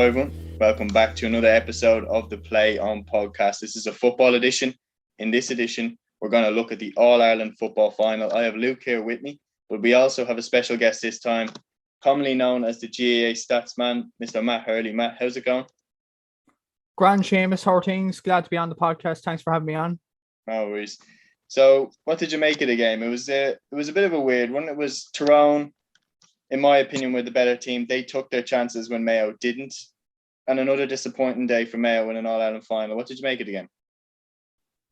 Hello, everyone. Welcome back to another episode of the Play On podcast. This is a football edition. In this edition, we're going to look at the All-Ireland football final. I have Luke here with me, but we also have a special guest this time, commonly known as the GAA Statsman, Mr. Matt Hurley. Matt, how's it going? Grand Seamus, how are things? Glad to be on the podcast. Thanks for having me on. No worries. So, what did you make of the game? It was a bit of a weird one. It was Tyrone, in my opinion, were the better team. They took their chances when Mayo didn't. And another disappointing day for Mayo in an All-Ireland final. What did you make of the game?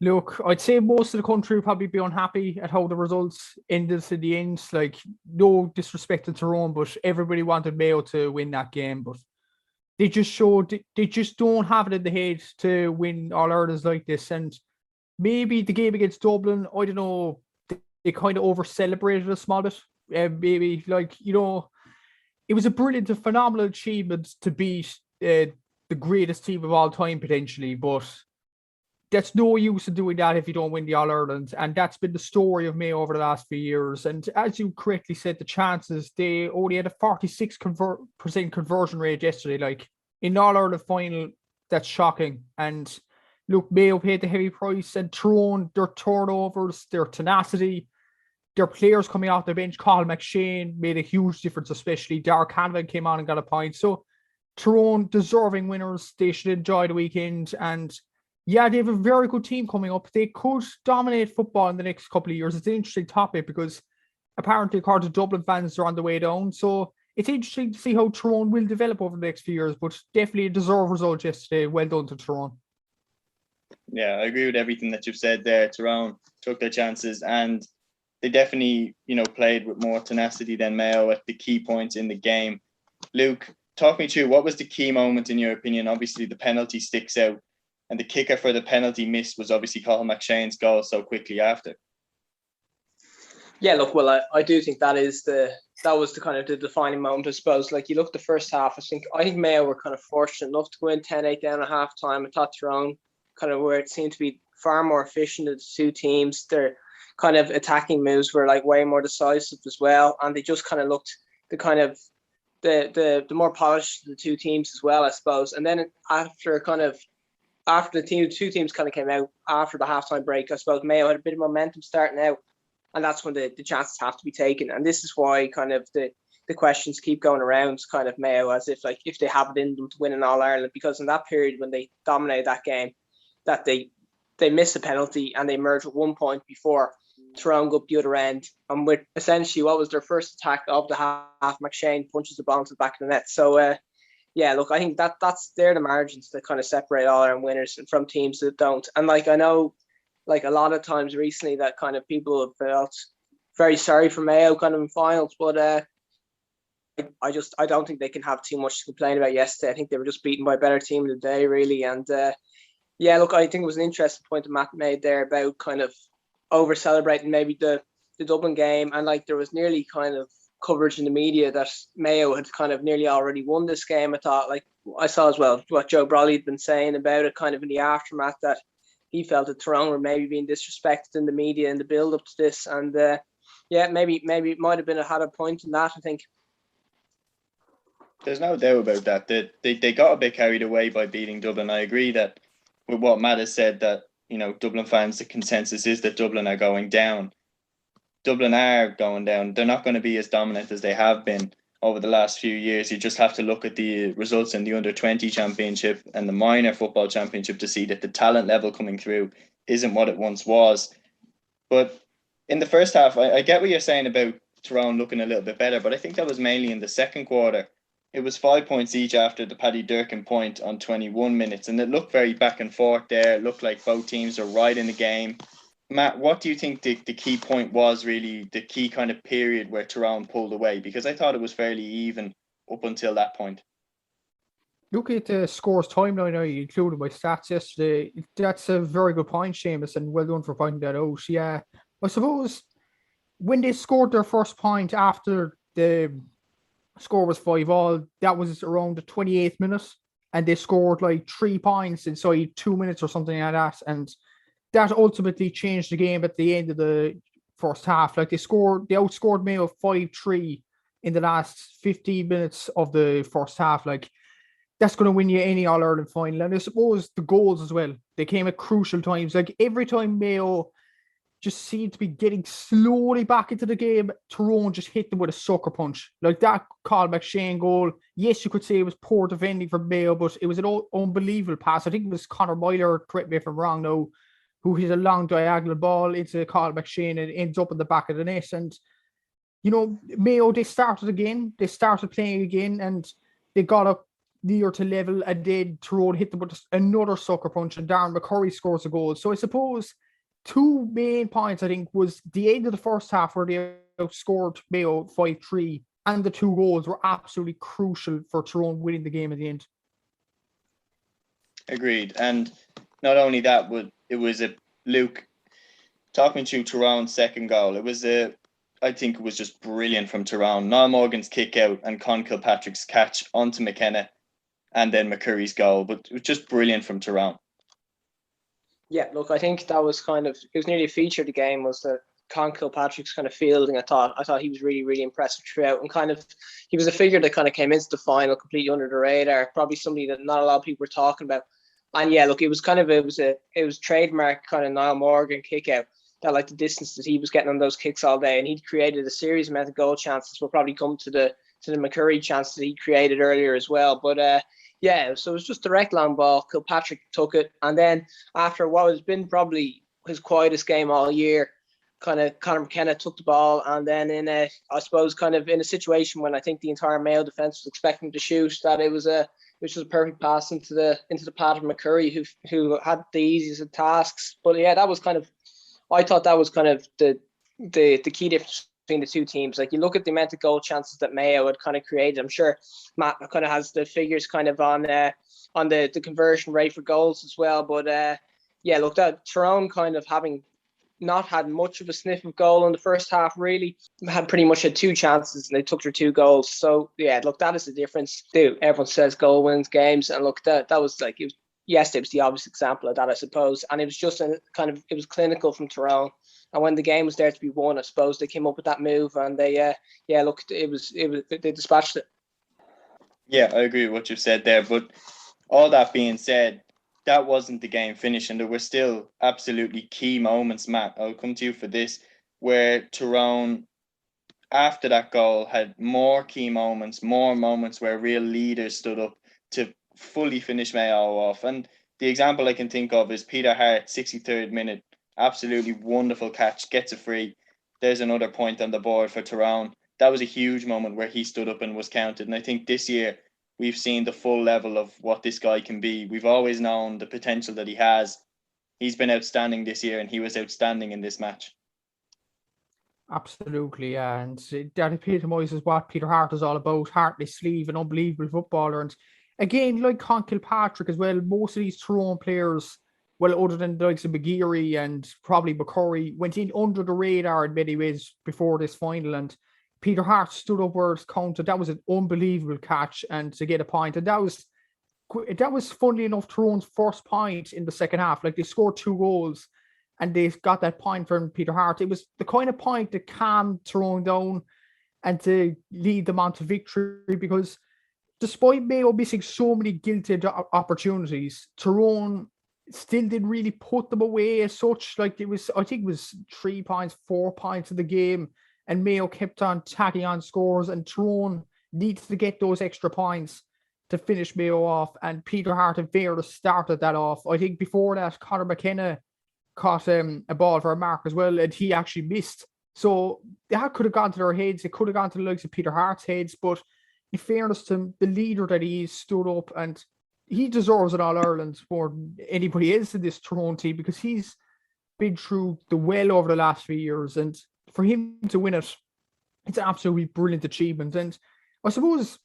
Look, I'd say most of the country would probably be unhappy at how the results ended in the end. Like, no disrespect to Tyrone, but everybody wanted Mayo to win that game. But they just showed they just don't have it in the head to win All-Irelands like this. And maybe the game against Dublin, I don't know, they kind of over-celebrated a small bit. Maybe, it was a brilliant, a phenomenal achievement to beat the greatest team of all time, potentially. But that's no use in doing that if you don't win the All-Ireland. And that's been the story of Mayo over the last few years. And as you correctly said, the chances, they only had a 46% conversion rate yesterday. Like, in All-Ireland final, that's shocking. And look, Mayo paid the heavy price, and Tyrone, their turnovers, their tenacity, their players coming off their bench, Colin McShane made a huge difference, especially. Dark Hanlon came on and got a point. So Tyrone, deserving winners. They should enjoy the weekend. And yeah, they have a very good team coming up. They could dominate football in the next couple of years. It's an interesting topic because apparently, according to Dublin fans, they're on the way down. So it's interesting to see how Tyrone will develop over the next few years, but definitely a deserved result yesterday. Well done to Tyrone. Yeah, I agree with everything that you've said there. Tyrone took their chances and they definitely, played with more tenacity than Mayo at the key points in the game. Luke, talk me through what was the key moment in your opinion. Obviously, the penalty sticks out, and the kicker for the penalty miss was obviously Colin McShane's goal so quickly after. Yeah, look, well, I do think that was the kind of the defining moment, I suppose. Like, you look at the first half, I think Mayo were kind of fortunate enough to go in 10-8 down at half time. I thought Tyrone kind of where it seemed to be far more efficient of the two teams. Their kind of attacking moves were like way more decisive as well, and they just kind of looked the kind of the more polished of the two teams as well, I suppose. And then after the two teams kind of came out after the halftime break, I suppose Mayo had a bit of momentum starting out, and that's when the chances have to be taken. And this is why kind of the questions keep going around kind of Mayo, as if they have it in them to win an All-Ireland, because in that period when they dominated that game, that they missed a penalty and they emerged with 1 point before Tyrone go up the other end, and with essentially what was their first attack of the half, McShane punches the ball to the back of the net. So yeah, look, I think they're the margins that kind of separate All-Ireland winners from teams that don't. And I know, a lot of times recently that kind of people have felt very sorry for Mayo kind of in finals, but I don't think they can have too much to complain about yesterday. I think they were just beaten by a better team of the day, really. And yeah, look, I think it was an interesting point that Matt made there about kind of over celebrating maybe the Dublin game, and there was nearly kind of coverage in the media that Mayo had kind of nearly already won this game. I thought, I saw as well what Joe Brolly had been saying about it kind of in the aftermath, that he felt that Tyrone were maybe being disrespected in the media in the build up to this. And yeah, maybe it might have had a point in that, I think. There's no doubt about that. They got a bit carried away by beating Dublin. I agree that with what Matt has said, that Dublin fans, the consensus is that Dublin are going down. Dublin are going down. They're not going to be as dominant as they have been over the last few years. You just have to look at the results in the under-20 championship and the minor football championship to see that the talent level coming through isn't what it once was. But in the first half, I get what you're saying about Tyrone looking a little bit better, but I think that was mainly in the second quarter. It was 5 points each after the Paddy Durkin point on 21 minutes, and it looked very back and forth there. It looked like both teams are right in the game. Matt, what do you think the key point was, really, the key kind of period where Tyrone pulled away? Because I thought it was fairly even up until that point. Look at the scores timeline I included my stats yesterday. That's a very good point, Seamus, and well done for pointing that out. Yeah, I suppose when they scored their first point after the score was 5-5, that was around the 28th minute, and they scored 3 points inside 2 minutes or something like that, and that ultimately changed the game at the end of the first half. They outscored Mayo 5-3 in the last 15 minutes of the first half. that's going to win you any All-Ireland final. And I suppose the goals as well, they came at crucial times. Like every time Mayo just seemed to be getting slowly back into the game, Tyrone just hit them with a sucker punch. Like that Carl McShane goal, yes, you could say it was poor defending from Mayo, but it was an unbelievable pass. I think it was Conor Myler, correct me if I'm wrong now, who hit a long diagonal ball into Carl McShane and ends up in the back of the net. And, you know, Mayo, they started again. They started playing again and they got up near to level, and then Tyrone hit them with another sucker punch and Darren McCurry scores a goal. So I suppose two main points, I think, was the end of the first half where they outscored Mayo 5-3, and the two goals were absolutely crucial for Tyrone winning the game at the end. Agreed. And not only that, but it was Luke, talking to Tyrone's second goal, I think it was just brilliant from Tyrone. Niall Morgan's kick out and Con Kilpatrick's catch onto McKenna, and then McCurry's goal, but it was just brilliant from Tyrone. Yeah, look, I think that was it was nearly a feature of the game, was that Con Kilpatrick's kind of fielding. I thought he was really, really impressive throughout, and he was a figure that kind of came into the final completely under the radar, probably somebody that not a lot of people were talking about. And yeah, look, it was trademark kind of Niall Morgan kick out, that like the distance that he was getting on those kicks all day, and he'd created a series amount of goal chances. We'll probably come to the McCurry chance that he created earlier as well. But yeah, so it was just direct long ball. Kilpatrick took it, and then after what has been probably his quietest game all year, kind of Conor McKenna took the ball, and then in a situation when I think the entire Mayo defence was expecting to shoot, that it was just a perfect pass into the path of McCurry, who had the easiest of tasks. But yeah, I thought that was kind of the key difference between the two teams. Like, you look at the amount of goal chances that Mayo had kind of created. I'm sure Matt kind of has the figures kind of on the conversion rate for goals as well. But yeah, look, that Tyrone kind of having not had much of a sniff of goal in the first half, really had pretty much had two chances and they took their two goals. So yeah, look, that is the difference. Dude, everyone says goal wins games, and look, that was like, it was the obvious example of that, I suppose. And it was just it was clinical from Tyrone. And when the game was there to be won, I suppose they came up with that move, and they they dispatched it. Yeah, I agree with what you said there. But all that being said, that wasn't the game finish, and there were still absolutely key moments, Matt. I'll come to you for this, where Tyrone, after that goal, had more key moments, more moments where real leaders stood up to fully finish Mayo off. And the example I can think of is Peter Hart, 63rd minute, absolutely wonderful catch, gets a free. There's another point on the board for Tyrone. That was a huge moment where he stood up and was counted. And I think this year we've seen the full level of what this guy can be. We've always known the potential that he has. He's been outstanding this year, and he was outstanding in this match. Absolutely, yeah. And that epitomises what Peter Hart is all about. Heartless sleeve, an unbelievable footballer. And again, like Con Kilpatrick as well, most of these Tyrone players, well, other than the likes of McGeary and probably McCurry, went in under the radar in many ways before this final. And Peter Hart stood up where it's counted. That was an unbelievable catch, and to get a point. And that was funnily enough Tyrone's first point in the second half. Like, they scored two goals and they got that point from Peter Hart. It was the kind of point that calmed Tyrone down and to lead them on to victory, because despite Mayo missing so many gilded opportunities, Tyrone still didn't really put them away as such. Like, I think it was 3 points, 4 points of the game, and Mayo kept on tacking on scores, and Tyrone needs to get those extra points to finish Mayo off, and Peter Hart and Favour started that off. I think before that, Conor McKenna caught a ball for a mark as well, and he actually missed. So that could have gone to their heads. It could have gone to the likes of Peter Hart's heads, but in fairness to him, the leader that he is stood up, and he deserves an All-Ireland more than anybody else in this Tyrone team, because he's been through the well over the last few years, and for him to win it, it's an absolutely brilliant achievement. And I suppose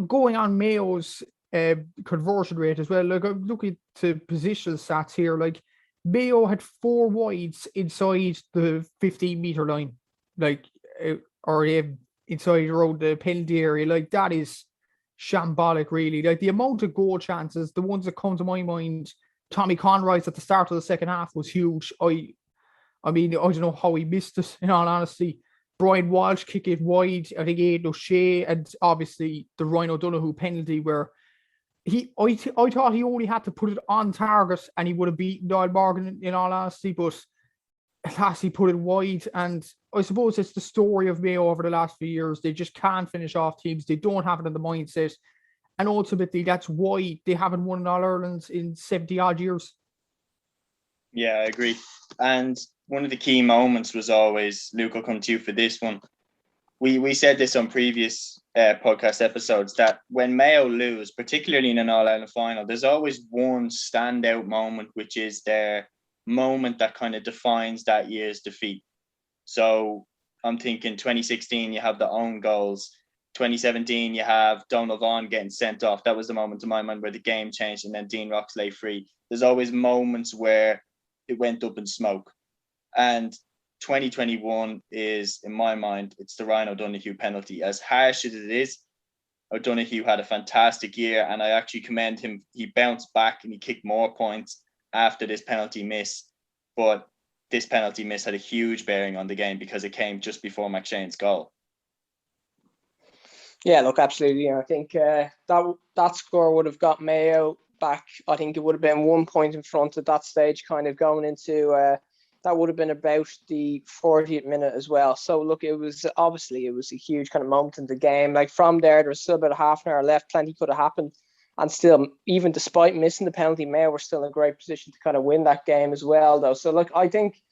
going on Mayo's conversion rate as well, like, I'm looking to positional stats here, like Mayo had 4 wides inside the 15-metre line, like, or inside around the penalty area. Like, that is shambolic, really. Like, the amount of goal chances, the ones that come to my mind, Tommy Conroy's at the start of the second half was huge. I mean, I don't know how he missed it, in all honesty. Brian Walsh kick it wide. I think Aidan O'Shea, and obviously the Ryan O'Donoghue penalty, where I thought he only had to put it on target and he would have beaten Doyle Morgan in all honesty, but at last he put it wide. And I suppose it's the story of Mayo over the last few years. They just can't finish off teams. They don't have it in the mindset. And ultimately, that's why they haven't won an All-Ireland in 70 odd years. Yeah, I agree. And one of the key moments was always, Luke, I'll come to you for this one. We said this on previous podcast episodes that when Mayo lose, particularly in an All-Ireland final, there's always one standout moment, which is their moment that kind of defines that year's defeat. So I'm thinking 2016, you have the own goals. 2017, you have Donald Vaughan getting sent off. That was the moment to my mind where the game changed, and then Dean Roxley free. There's always moments where it went up in smoke. And 2021 is, in my mind, it's the Ryan O'Donoghue penalty. As harsh as it is, O'Donoghue had a fantastic year, and I actually commend him. He bounced back and he kicked more points after this penalty miss. But this penalty miss had a huge bearing on the game because it came just before McShane's goal. Yeah, look, absolutely. I think that score would have got Mayo back. I think it would have been 1 point in front at that stage, kind of going into that would have been about the 40th minute as well. So look, it was a huge kind of moment in the game. Like from there was still about half an hour left. Plenty could have happened. And still, even despite missing the penalty, Mayo were still in a great position to kind of win that game as well, though. So look, I think,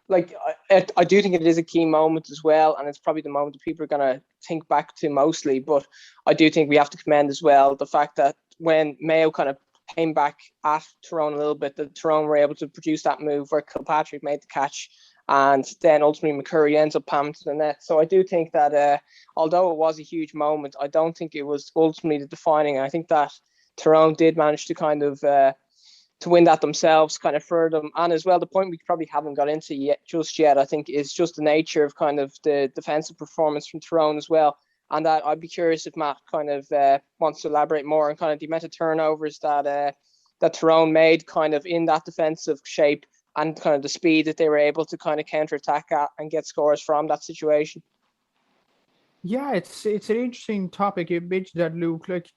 like, I do think it is a key moment as well, and it's probably the moment that people are going to think back to mostly. But I do think we have to commend as well the fact that when Mayo kind of came back at Tyrone a little bit, that Tyrone were able to produce that move where Kilpatrick made the catch, and then ultimately McCurry ends up palming to the net. So I do think that although it was a huge moment, I don't think it was ultimately the defining. I think that Tyrone did manage to kind of to win that themselves, kind of for them. And as well, the point we probably haven't got into yet, I think, is just the nature of kind of the defensive performance from Tyrone as well. And that I'd be curious if Matt kind of wants to elaborate more on kind of the amount of turnovers that Tyrone made kind of in that defensive shape, and kind of the speed that they were able to kind of counter-attack at and get scores from that situation. Yeah, it's an interesting topic. You mentioned that, Luke. Like,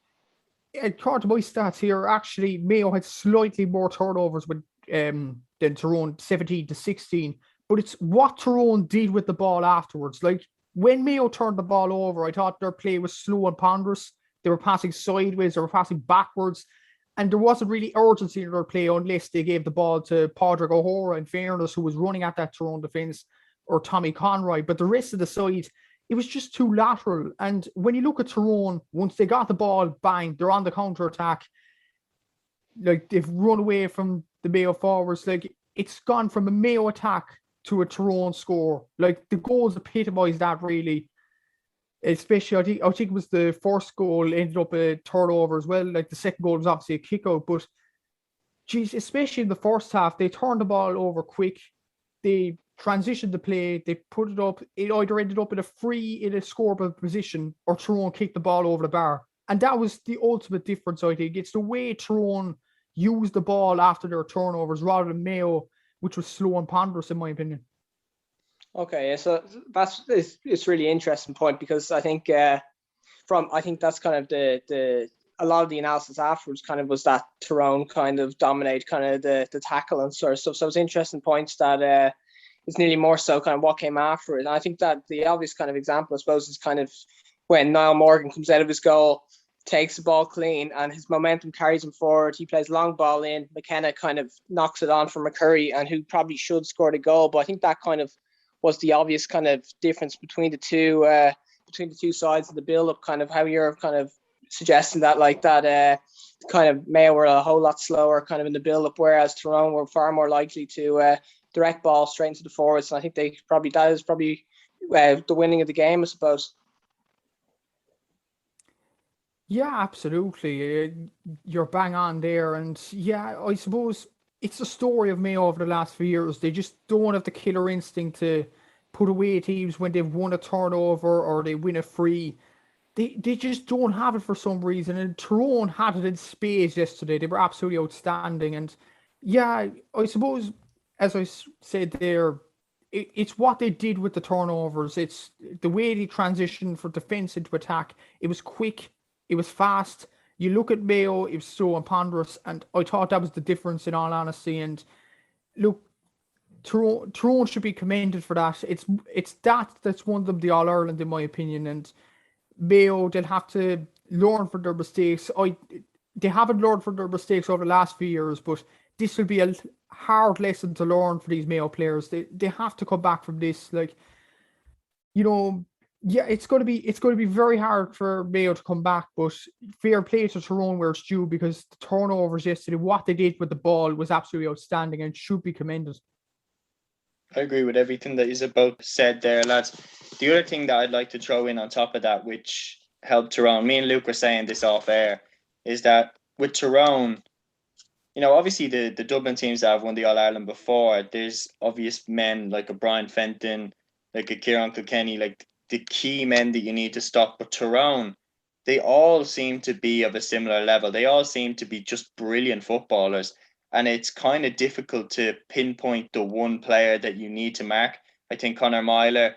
according to my stats here, actually, Mayo had slightly more turnovers with than Tyrone, 17-16. But it's what Tyrone did with the ball afterwards. Like, when Mayo turned the ball over, I thought their play was slow and ponderous. They were passing sideways, they were passing backwards, and there wasn't really urgency in their play unless they gave the ball to Padraig O'Hora, in fairness, who was running at that Tyrone defence, or Tommy Conroy. But the rest of the side, it was just too lateral. And when you look at Tyrone, once they got the ball, bang, they're on the counter-attack. Like, they've run away from the Mayo forwards. Like, it's gone from a Mayo attack to a Tyrone score. Like, the goals epitomise that, really. Especially, I think it was the first goal ended up a turnover as well. Like, the second goal was obviously a kick-out. But, geez, especially in the first half, they turned the ball over quick. They transitioned the play, they put it up. It either ended up in a scoreable position, or Tyrone kicked the ball over the bar. And that was the ultimate difference, I think. It's the way Tyrone used the ball after their turnovers rather than Mayo, which was slow and ponderous, in my opinion. Okay, yeah, so it's really interesting point, because I think that's kind of the a lot of the analysis afterwards kind of was that Tyrone kind of dominate kind of the tackle and sort of stuff. So it's interesting points that it's nearly more so kind of what came after it. And I think that the obvious kind of example, I suppose, is kind of when Niall Morgan comes out of his goal, takes the ball clean, and his momentum carries him forward. He plays long ball in. McKenna kind of knocks it on for McCurry, and who probably should score the goal. But I think that kind of was the obvious kind of difference between the two sides of the build-up, kind of how you're kind of suggesting that, like that kind of Mayo were a whole lot slower kind of in the build-up, whereas Tyrone were far more likely to direct ball straight into the forwards. And I think that is probably the winning of the game, I suppose. Yeah, absolutely. You're bang on there. And yeah, I suppose it's the story of Mayo over the last few years. They just don't have the killer instinct to put away teams when they've won a turnover or they win a free. They just don't have it for some reason. And Tyrone had it in spades yesterday. They were absolutely outstanding. And yeah, I suppose, as I said there, it's what they did with the turnovers. It's the way they transitioned from defense into attack. It was quick. It was fast. You look at Mayo, it was so ponderous, and I thought that was the difference in all honesty. And look, Tyrone should be commended for that. It's that's won them the All Ireland in my opinion, and Mayo, they'll have to learn from their mistakes. They haven't learned from their mistakes over the last few years, but this will be a hard lesson to learn for these Mayo players. They have to come back from this. Like, you know, yeah, it's going to be very hard for Mayo to come back. But fair play to Tyrone where it's due, because the turnovers yesterday, what they did with the ball was absolutely outstanding and should be commended. I agree with everything that you've both said there, lads. The other thing that I'd like to throw in on top of that, which helped Tyrone, me and Luke were saying this off air, is that with Tyrone, you know, obviously the Dublin teams that have won the All Ireland before, there's obvious men like a Brian Fenton, like a Kieran Kilkenny, like the key men that you need to stop. But Tyrone, they all seem to be of a similar level. They all seem to be just brilliant footballers. And it's kind of difficult to pinpoint the one player that you need to mark. I think Conor Myler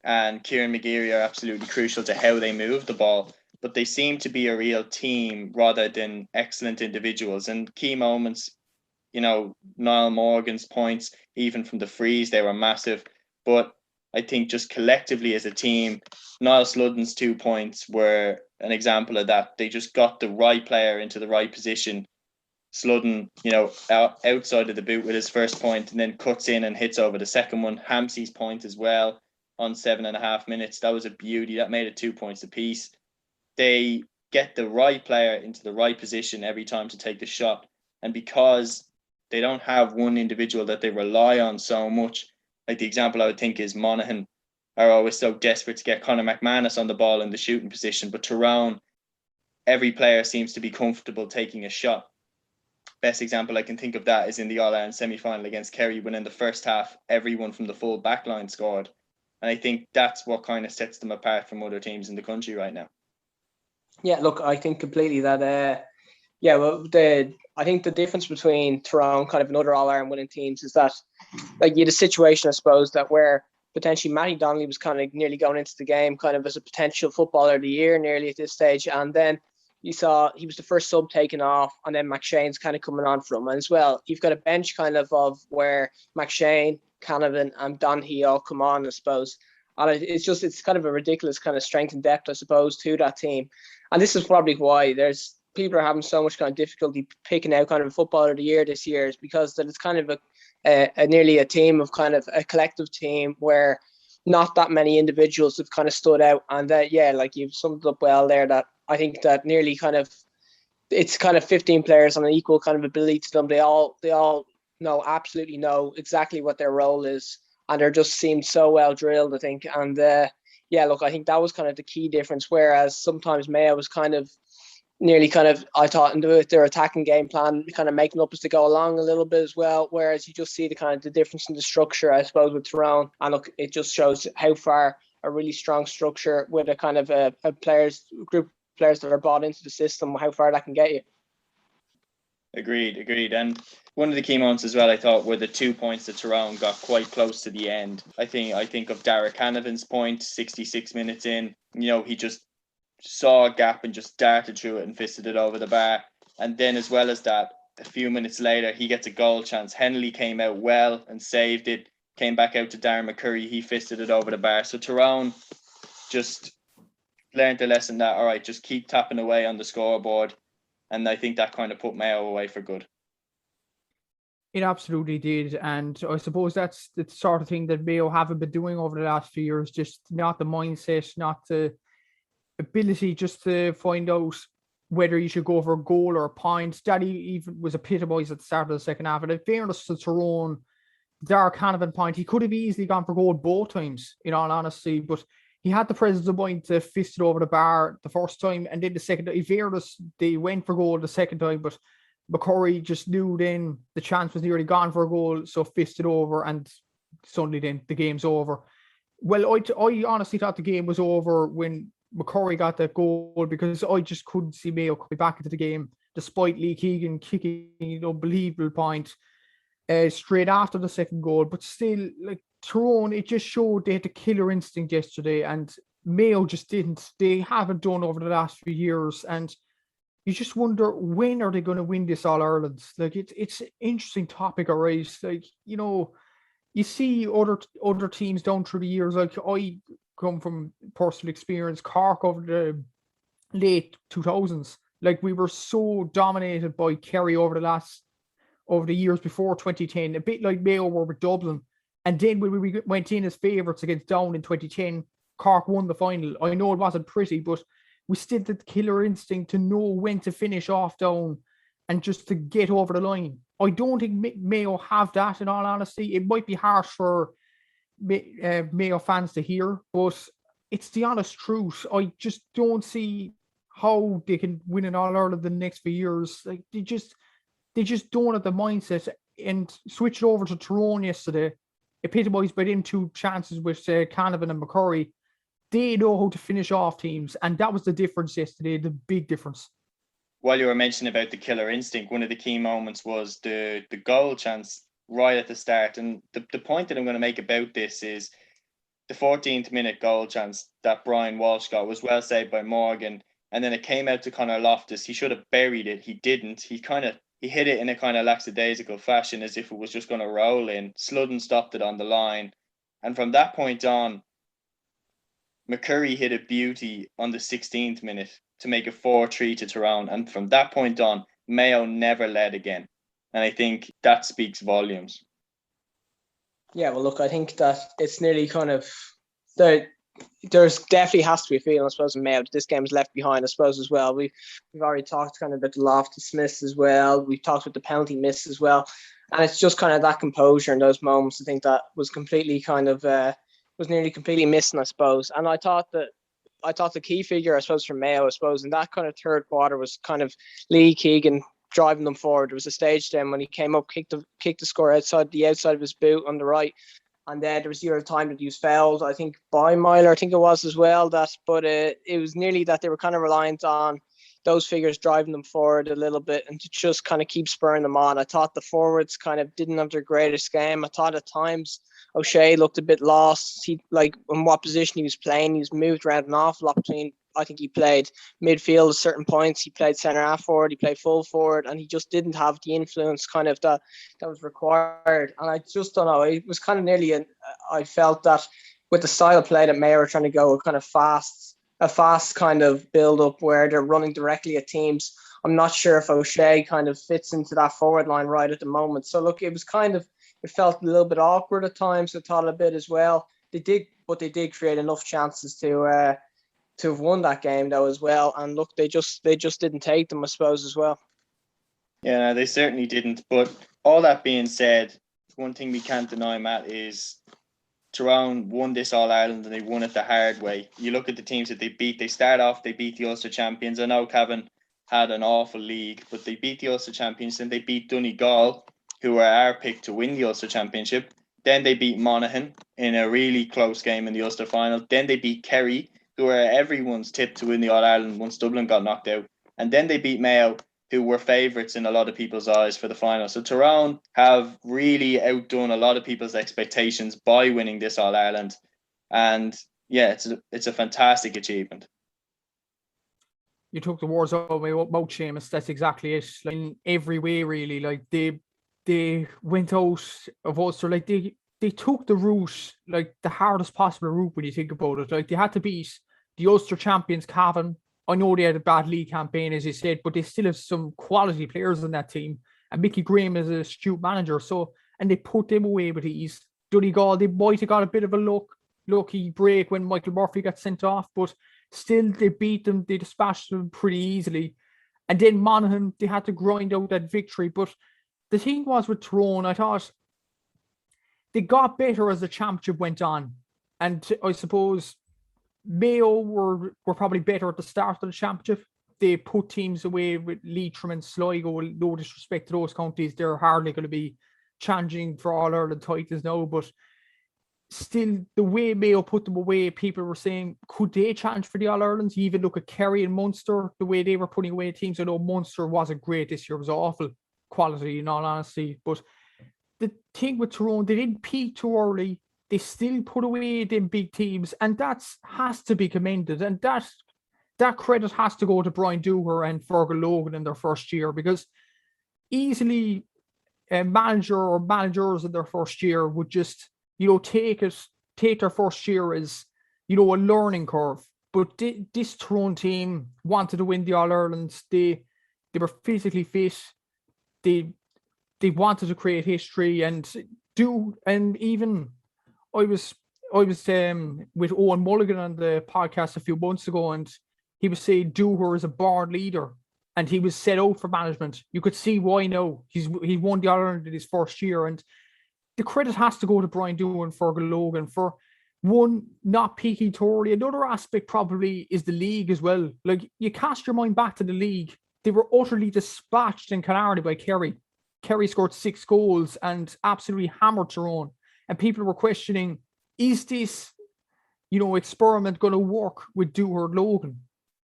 and Kieran McGeary are absolutely crucial to how they move the ball, but they seem to be a real team rather than excellent individuals. And key moments, you know, Niall Morgan's points, even from the freeze, they were massive. But I think just collectively as a team, Niall Sludden's 2 points were an example of that. They just got the right player into the right position. Sludden, you know, outside of the boot with his first point, and then cuts in and hits over the second one. Hampsey's point as well on 7.5 minutes. That was a beauty. That made it 2 points apiece. They get the right player into the right position every time to take the shot. And because they don't have one individual that they rely on so much, like the example I would think is Monaghan are always so desperate to get Conor McManus on the ball in the shooting position. But Tyrone, every player seems to be comfortable taking a shot. Best example I can think of that is in the All-Ireland semi-final against Kerry, when in the first half, everyone from the full backline scored. And I think that's what kind of sets them apart from other teams in the country right now. Yeah, look, I think completely that, I think the difference between Tyrone kind of and other All-Ireland winning teams is that, like, you had a situation, I suppose, that where potentially Matty Donnelly was kind of nearly going into the game kind of as a potential footballer of the year nearly at this stage. And then you saw he was the first sub taken off, and then McShane's kind of coming on from him. And as well, you've got a bench kind of where McShane, Canavan, and Donaghy all come on, I suppose. And it's kind of a ridiculous kind of strength and depth, I suppose, to that team. And this is probably why people are having so much kind of difficulty picking out kind of a footballer of the year this year, is because that it's kind of a nearly a team of kind of a collective team where not that many individuals have kind of stood out. And like you've summed it up well there, that I think that nearly kind of it's kind of 15 players on an equal kind of ability to them. They all absolutely know exactly what their role is, and they're just seemed so well drilled, I think. And I think that was kind of the key difference. Whereas sometimes Mayo was kind of nearly kind of, I thought, into their attacking game plan, kind of making up as they go along a little bit as well. Whereas you just see the kind of the difference in the structure, I suppose, with Tyrone. And look, it just shows how far a really strong structure with a kind of a group of players that are bought into the system, how far that can get you. Agreed. And one of the key moments as well, I thought, were the 2 points that Tyrone got quite close to the end. I think of Darragh Canavan's point, 66 minutes in. You know, he just saw a gap and just darted through it and fisted it over the bar. And then, as well as that, a few minutes later, he gets a goal chance. Henley came out well and saved it. Came back out to Darren McCurry. He fisted it over the bar. So Tyrone just learned the lesson that, all right, just keep tapping away on the scoreboard. And I think that kind of put Mayo away for good. It absolutely did. And I suppose that's the sort of thing that Mayo haven't been doing over the last few years. Just not the mindset, not the ability just to find out whether you should go for a goal or a point. That even was epitomised at the start of the second half. And in fairness to Tyrone, Darragh Canavan point, he could have easily gone for goal both times, in all honesty, but he had the presence of mind to fist it over the bar the first time, and then the second time, in fairness, they went for goal the second time, but McCurry just knew then the chance was nearly gone for a goal, so fisted over, and suddenly then the game's over. Well, I honestly thought the game was over when McCurry got that goal, because I just couldn't see Mayo coming back into the game, despite Lee Keegan kicking an unbelievable point straight after the second goal. But still, like, Tyrone, it just showed they had the killer instinct yesterday, and Mayo just didn't. They haven't done over the last few years, and you just wonder, when are they going to win this All Ireland? Like, it's an interesting topic, all right? Like, you see other teams down through the years. Like, I come from personal experience, Cork over the late 2000s. Like, we were so dominated by Kerry over the years before 2010, a bit like Mayo were with Dublin. And then when we went in as favourites against Down in 2010, Cork won the final. I know it wasn't pretty, but we still had the killer instinct to know when to finish off Down and just to get over the line. I don't think Mayo have that, in all honesty. It might be harsh for Mayo fans to hear, but it's the honest truth. I just don't see how they can win an All Ireland the next few years. Like, they just don't have the mindset. And switched over to Tyrone yesterday, epitomised by them two chances with Canavan and McCurry. They know how to finish off teams, and that was the difference yesterday, the big difference. While you were mentioning about the killer instinct, one of the key moments was the goal chance right at the start. And the point that I'm going to make about this is the 14th minute goal chance that Brian Walsh got was well saved by Morgan. And then it came out to Conor Loftus. He should have buried it. He didn't. He hit it in a kind of lackadaisical fashion, as if it was just going to roll in. Sludden stopped it on the line. And from that point on, McCurry hit a beauty on the 16th minute to make it 4-3 to Tyrone. And from that point on, Mayo never led again. And I think that speaks volumes. Yeah, well, look, I think that it's nearly kind of... There's definitely has to be a feeling, I suppose, in Mayo that this game is left behind, I suppose, as well. We've already talked kind of about the Loftus miss as well. We've talked about the penalty miss as well. And it's just kind of that composure in those moments, I think, that was completely kind of... was nearly completely missing, I suppose. And I thought the key figure, I suppose, for Mayo, I suppose, in that kind of third quarter was kind of Lee Keegan driving them forward. There was a stage then when he came up, kicked the score outside of his boot on the right. And then there was the other time that he was fouled, I think, by Myler, I think it was as well. But it was nearly that they were kind of reliant on those figures driving them forward a little bit and to just kind of keep spurring them on. I thought the forwards kind of didn't have their greatest game. I thought at times O'Shea looked a bit lost. He, like, in what position he was playing, he was moved around an awful lot between. I think he played midfield at certain points. He played centre half forward. He played full forward, and he just didn't have the influence kind of that was required. And I just don't know. It was kind of nearly. I felt that with the style of play that Mayo were trying to go, a fast kind of build up where they're running directly at teams. I'm not sure if O'Shea kind of fits into that forward line right at the moment. So look, it felt a little bit awkward at times. I thought a bit as well. They did create enough chances to have won that game though as well. And look, they just didn't take them, I suppose, as well. Yeah, they certainly didn't. But all that being said, one thing we can't deny, Matt, is Tyrone won this All Ireland and they won it the hard way. You look at the teams that they beat. They beat the Ulster champions. I know Cavan had an awful league, but they beat the Ulster champions, and they beat Donegal, who were our pick to win the Ulster Championship. Then they beat Monaghan in a really close game in the Ulster final. Then they beat Kerry, who were everyone's tip to win the All Ireland once Dublin got knocked out. And then they beat Mayo, who were favourites in a lot of people's eyes for the final. So Tyrone have really outdone a lot of people's expectations by winning this All Ireland. And yeah, it's a fantastic achievement. You took the words out of my mouth, Seamus. That's exactly it. Like, in every way, really. Like, they went out of Ulster. Like, they took the route, like the hardest possible route when you think about it. Like, they had to beat the Ulster champions, Cavan. I know they had a bad league campaign, as you said, but they still have some quality players in that team. And Mickey Graham is an astute manager. And they put them away with ease. Donegal, they might have got a bit of a lucky break when Michael Murphy got sent off, but still they beat them. They dispatched them pretty easily. And then Monaghan, they had to grind out that victory. But the thing was with Tyrone, I thought they got better as the championship went on. And I suppose Mayo were probably better at the start of the championship. They put teams away with Leitrim and Sligo. No disrespect to those counties, they're hardly going to be challenging for All Ireland titles now. But still, the way Mayo put them away, people were saying, could they challenge for the All Irelands? You even look at Kerry and Munster, the way they were putting away teams. I know Munster wasn't great this year; it was awful quality, in all honesty. But the thing with Tyrone, they didn't peak too early. They still put away them big teams, and that has to be commended. And that that credit has to go to Brian Dooher and Fergal Logan in their first year, because easily a manager or managers in their first year would just, take their first year as, a learning curve. But this Tyrone team wanted to win the All-Ireland. They were physically fit. They wanted to create history and even I was with Owen Mulligan on the podcast a few months ago, and he was saying Dooher is a born leader and he was set out for management. You could see why now. He won the All-Ireland in his first year, and the credit has to go to Brian Dooher and Fergal Logan for one, not peaking totally. Another aspect probably is the league as well. Like, you cast your mind back to the league, they were utterly dispatched in Killarney by Kerry. Kerry scored 6 goals and absolutely hammered Tyrone. And people were questioning, is this, experiment going to work with Dooher Logan?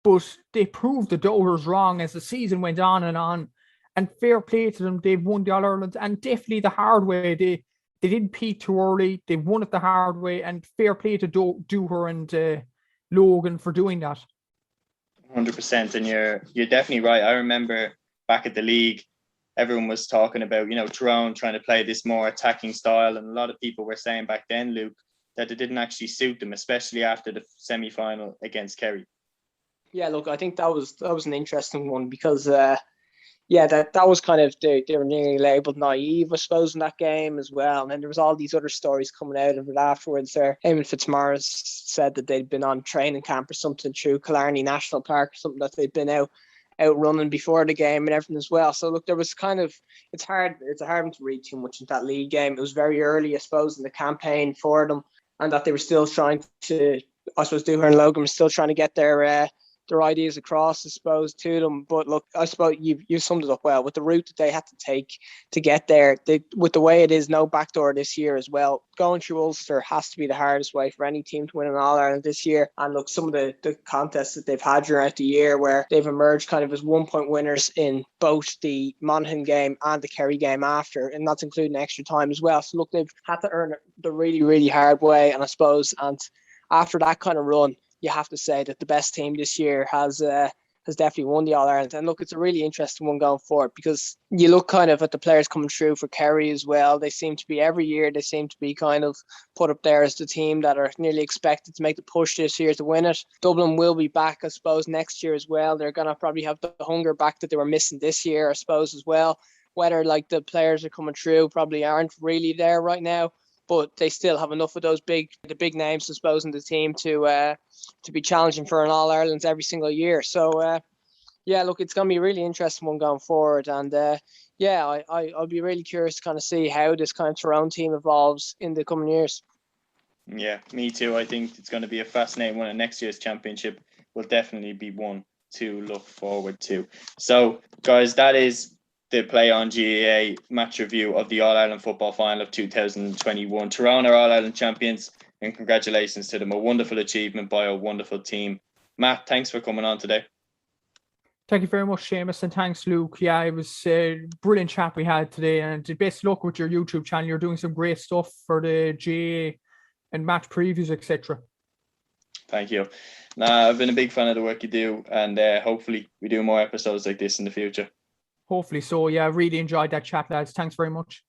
But they proved the doubters wrong as the season went on. And fair play to them, they've won the All-Ireland, and definitely the hard way. They didn't peak too early. They won it the hard way, and fair play to Dooher and Logan for doing that. 100%, and you're definitely right. I remember back at the league, everyone was talking about, Tyrone trying to play this more attacking style, and a lot of people were saying back then, Luke, that it didn't actually suit them, especially after the semi-final against Kerry. Yeah, look, I think that was an interesting one because that was kind of, they were nearly labelled naive, I suppose, in that game as well. And then there was all these other stories coming out of it afterwards there. Eamon Fitzmaurice said that they'd been on training camp or something through Killarney National Park or something, that they'd been out running before the game and everything as well. So look, there was kind of, it's a hard one to read too much into that league game. It was very early, I suppose, in the campaign for them, and that they were still trying to, I suppose, Dooher and Logan were still trying to get their ideas across, I suppose, to them. But look, I suppose you summed it up well with the route that they had to take to get there. With the way it is, no backdoor this year as well. Going through Ulster has to be the hardest way for any team to win an All-Ireland this year. And look, some of the contests that they've had throughout the year where they've emerged kind of as 1-point winners in both the Monaghan game and the Kerry game after, and that's including extra time as well. So look, they've had to earn it the really, really hard way. And I suppose, and after that kind of run, you have to say that the best team this year has definitely won the All-Ireland. And look, it's a really interesting one going forward, because you look kind of at the players coming through for Kerry as well. They seem to be, every year, they seem to be kind of put up there as the team that are nearly expected to make the push this year to win it. Dublin will be back, I suppose, next year as well. They're going to probably have the hunger back that they were missing this year, I suppose, as well. Whether like the players are coming through probably aren't really there right now, but they still have enough of the big names, I suppose, in the team to be challenging for an All-Ireland every single year. So, look, it's going to be a really interesting one going forward. And, I'll be really curious to kind of see how this kind of Tyrone team evolves in the coming years. Yeah, me too. I think it's going to be a fascinating one, and next year's championship will definitely be one to look forward to. So, guys, that is the Play on GAA match review of the All-Ireland football final of 2021. Tyrone are All-Ireland champions, and congratulations to them. A wonderful achievement by a wonderful team. Matt, thanks for coming on today. Thank you very much, Seamus, and thanks, Luke. Yeah, it was a brilliant chat we had today, and best luck with your YouTube channel. You're doing some great stuff for the GAA and match previews, etc. Thank you. I've been a big fan of the work you do, and hopefully we do more episodes like this in the future. Hopefully so. Yeah, I really enjoyed that chat, lads. Thanks very much.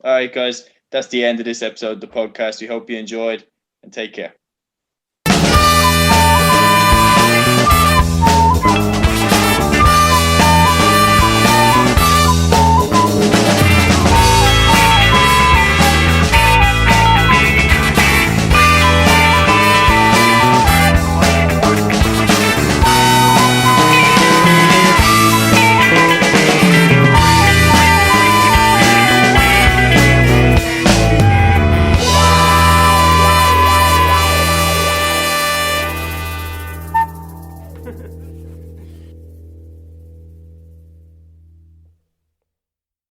All right, guys. That's the end of this episode of the podcast. We hope you enjoyed, and take care.